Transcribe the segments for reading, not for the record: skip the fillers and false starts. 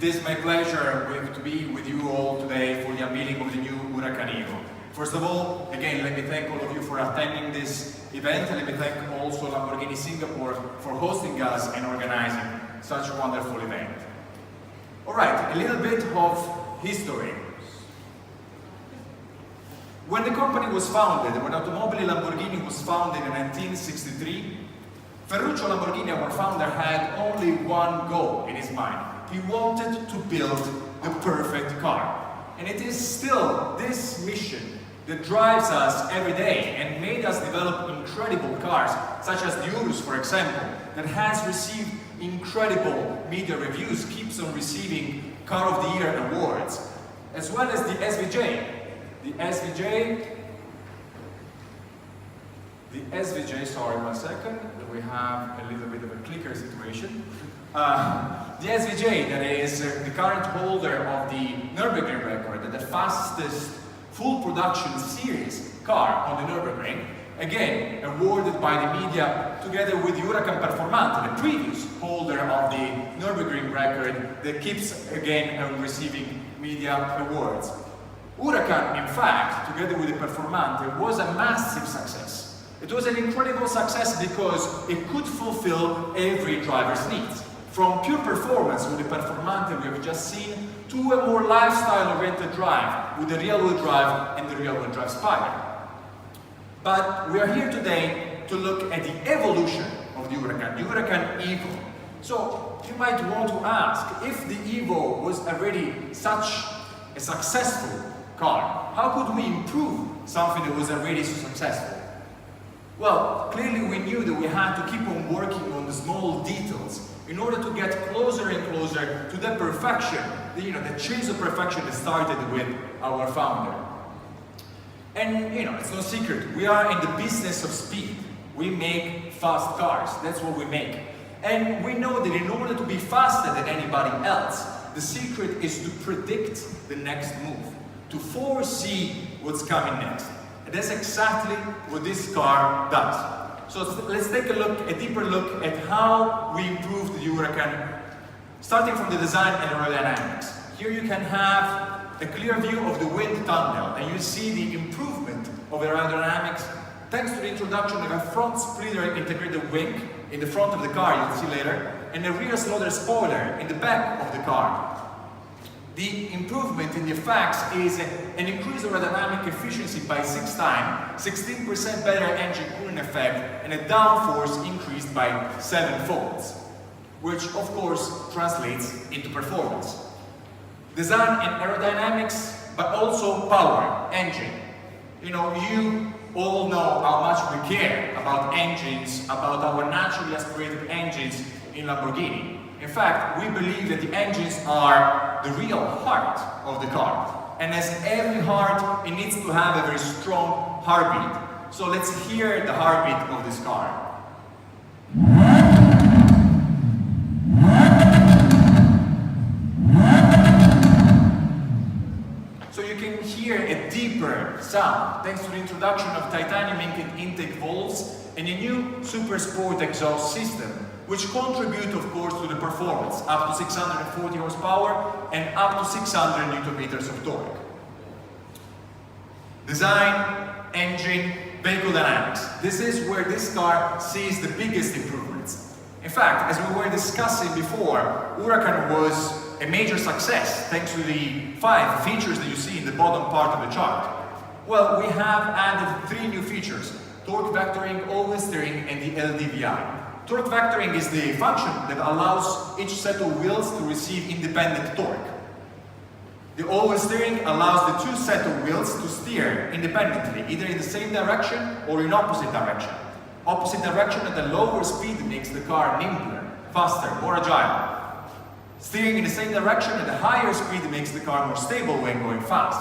It is my pleasure to be with you all today for the unveiling of the new Huracán EVO. First of all, again, let me thank all of you for attending this event, and let me thank also Lamborghini Singapore for hosting us and organizing such a wonderful event. Alright, a little bit of history. When the company was founded, when Automobili Lamborghini was founded in 1963, Ferruccio Lamborghini, our founder, had only one goal in his mind. He wanted to build the perfect car. And it is still this mission that drives us every day and made us develop incredible cars, such as the Urus, for example, that has received incredible media reviews, keeps on receiving Car of the Year awards, as well as the SVJ. The SVJ, sorry, one second, we have a little bit of a clicker situation. The SVJ, that is the current holder of the Nürburgring record, the fastest full production series car on the Nürburgring, again awarded by the media together with Huracán Performante, the previous holder of the Nürburgring record that keeps again receiving media awards. Huracán, in fact, together with the Performante, was a massive success. It was an incredible success because it could fulfill every driver's needs. From pure performance with the Performante we have just seen, to a more lifestyle-oriented drive with the rear-wheel drive and the rear-wheel drive Spider. But we are here today to look at the evolution of the Huracán EVO. So you might want to ask, if the EVO was already such a successful car, how could we improve something that was already so successful? Well, clearly we knew that we had to keep on working on the small details in order to get closer and closer to the perfection, the chase of perfection that started with our founder. And it's no secret, we are in the business of speed. We make fast cars, that's what we make. And we know that in order to be faster than anybody else, the secret is to predict the next move, to foresee what's coming next. And that's exactly what this car does. So let's take a deeper look at how we improved the Huracán, starting from the design and aerodynamics. Here you can have a clear view of the wind tunnel, and you see the improvement of aerodynamics thanks to the introduction of a front splitter integrated wing in the front of the car, you'll see later, and a rear slaughter spoiler in the back of the car. The improvement in the effects is an increased aerodynamic efficiency by 6 times, 16% better engine cooling effect, and a downforce increased by 7-folds, which of course translates into performance. Design and aerodynamics, but also power, engine. You all know how much we care about engines, about our naturally aspirated engines in Lamborghini. In fact, we believe that the engines are the real heart of the car. And as every heart, it needs to have a very strong heartbeat. So let's hear the heartbeat of this car. So you can hear a deeper sound thanks to the introduction of titanium intake valves and a new Super Sport exhaust system, which contribute, of course, to the performance, up to 640 horsepower and up to 600 Nm of torque. Design, engine, vehicle dynamics. This is where this car sees the biggest improvements. In fact, as we were discussing before, Huracán was a major success thanks to the 5 features that you see in the bottom part of the chart. Well, we have added 3 new features: torque vectoring, always steering, and the LDVI. Torque vectoring is the function that allows each set of wheels to receive independent torque. The always steering allows the 2 sets of wheels to steer independently, either in the same direction or in opposite direction. Opposite direction at a lower speed makes the car nimbler, faster, more agile. Steering in the same direction at a higher speed makes the car more stable when going fast.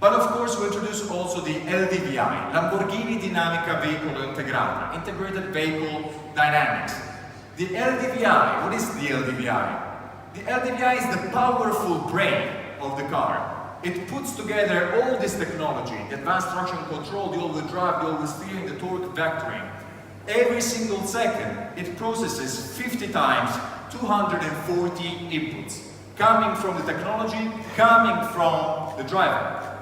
But of course we introduce also the LDVI, Lamborghini Dinamica Veicolo Integrata, Integrated Vehicle Dynamics. The LDVI, what is the LDVI? The LDVI is the powerful brain of the car. It puts together all this technology, the advanced traction control, the all-wheel drive, the all-wheel steering, the torque vectoring. Every single second, it processes 50 times 240 inputs, coming from the technology, coming from the driver.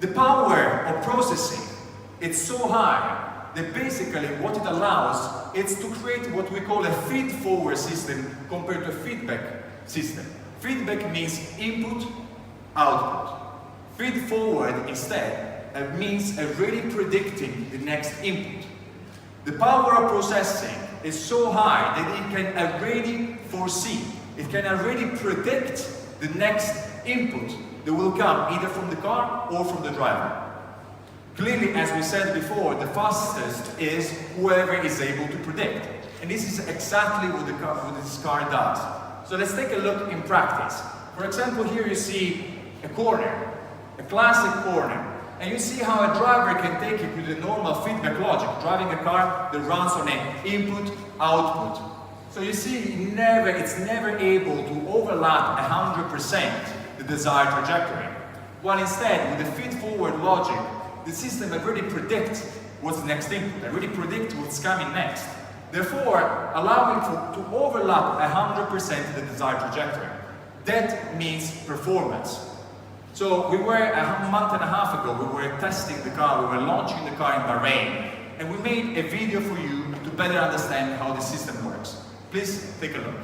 The power of processing, it's so high that basically what it allows is to create what we call a feed-forward system compared to a feedback system. Feedback means input, output. Feed-forward instead means already predicting the next input. The power of processing is so high that it can already foresee, it can already predict the next input that will come either from the car or from the driver. Clearly, as we said before, the fastest is whoever is able to predict. And this is exactly what this car does. So let's take a look in practice. For example, here you see a corner, a classic corner. And you see how a driver can take it with the normal feedback logic, driving a car that runs on an input, output. So you see, it's never able to overlap 100% the desired trajectory. While instead, with the feed-forward logic, the system already predicts what's the next input, already predicts what's coming next. Therefore, allowing to overlap 100% the desired trajectory. That means performance. So we were a month and a half ago, we were testing the car, we were launching the car in Bahrain, and we made a video for you to better understand how the system works. Please take a look.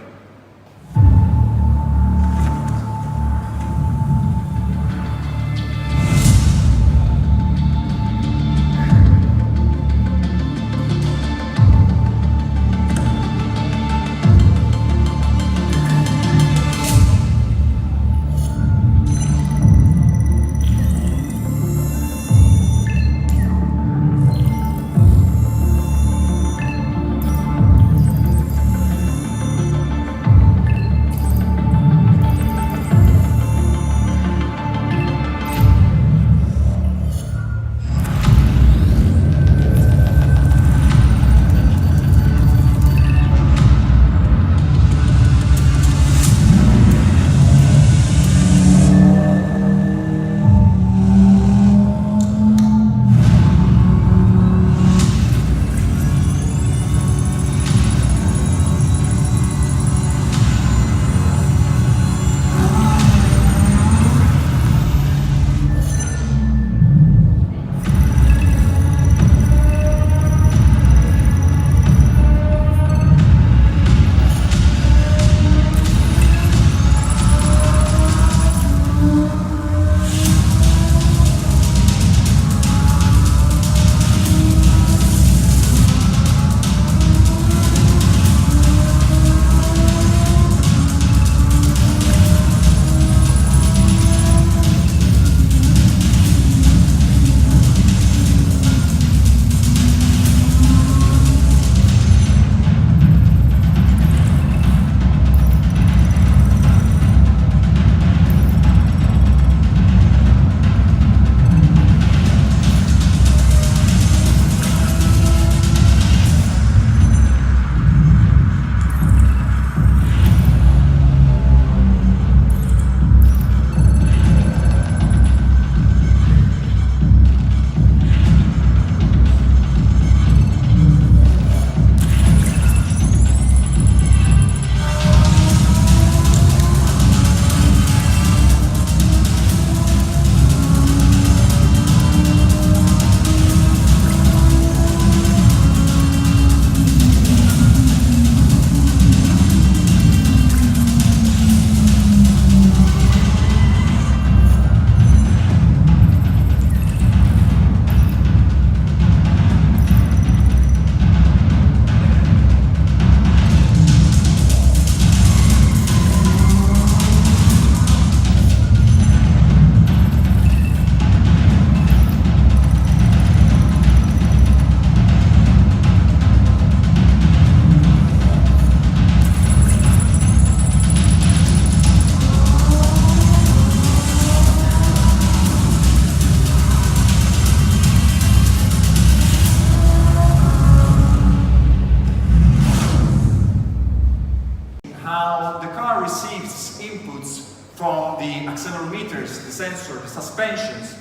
from the accelerometers, the sensor, the suspensions,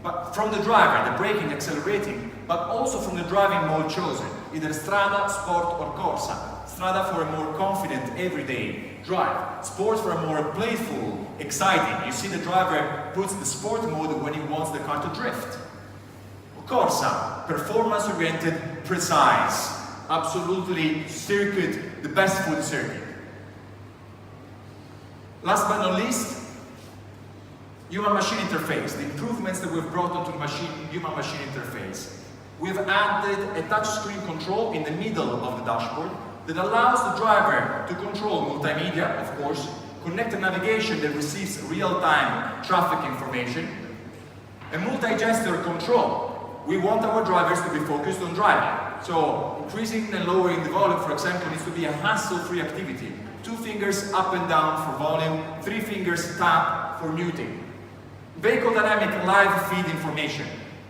but from the driver, the braking, accelerating, but also from the driving mode chosen, either Strada, Sport or Corsa. Strada for a more confident, everyday drive. Sport for a more playful, exciting. You see the driver puts the sport mode when he wants the car to drift. Corsa, performance-oriented, precise, absolutely circuit, the best for the circuit. Last but not least, human-machine interface, the improvements that we've brought onto the human-machine interface. We've added a touchscreen control in the middle of the dashboard that allows the driver to control multimedia, of course, connected navigation that receives real-time traffic information, and multi-gesture control. We want our drivers to be focused on driving. So increasing and lowering the volume, for example, needs to be a hassle-free activity. 2 fingers up and down for volume, 3 fingers tap for muting. Vehicle dynamic live feed information.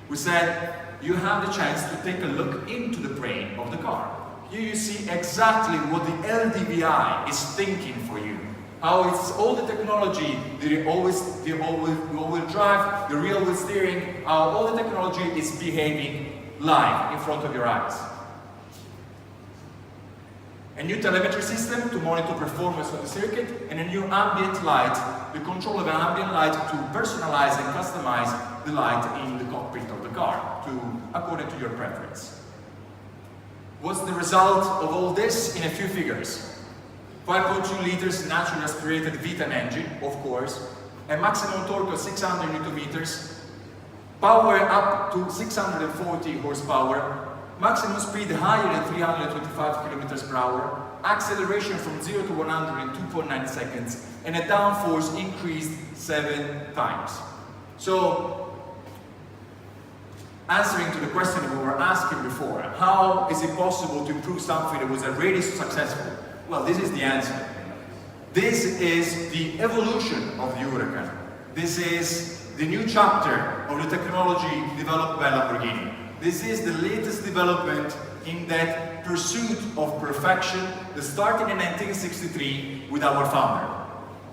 We said you have the chance to take a look into the brain of the car. Here you see exactly what the LDVI is thinking for you. How it's all the technology, the all-wheel drive, the rear-wheel steering, how all the technology is behaving live in front of your eyes. A new telemetry system to monitor performance on the circuit, and a new ambient light, the control of an ambient light to personalize and customize the light in the cockpit of the car, according to your preference. What's the result of all this in a few figures? 5.2 liters naturally aspirated V10 engine, of course, a maximum torque of 600 Newton meters, power up to 640 horsepower, maximum speed higher than 325 kilometers per hour, acceleration from 0 to 100 in 2.9 seconds, and a downforce increased 7 times. So, answering to the question we were asking before, how is it possible to improve something that was already so successful? Well, this is the answer. This is the evolution of the Huracán. This is the new chapter of the technology developed by Lamborghini. This is the latest development in that pursuit of perfection that started in 1963 with our founder.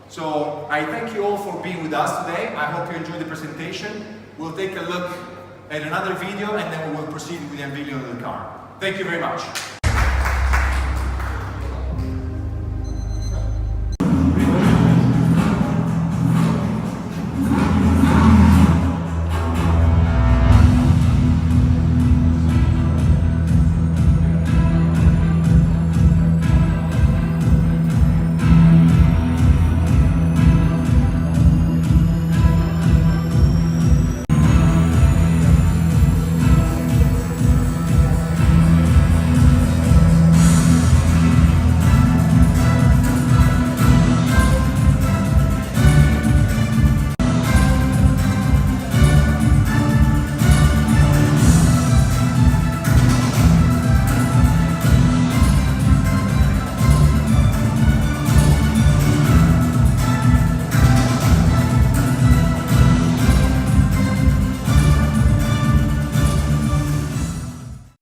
So I thank you all for being with us today. I hope you enjoyed the presentation. We'll take a look at another video and then we will proceed with the unveiling of the car. Thank you very much.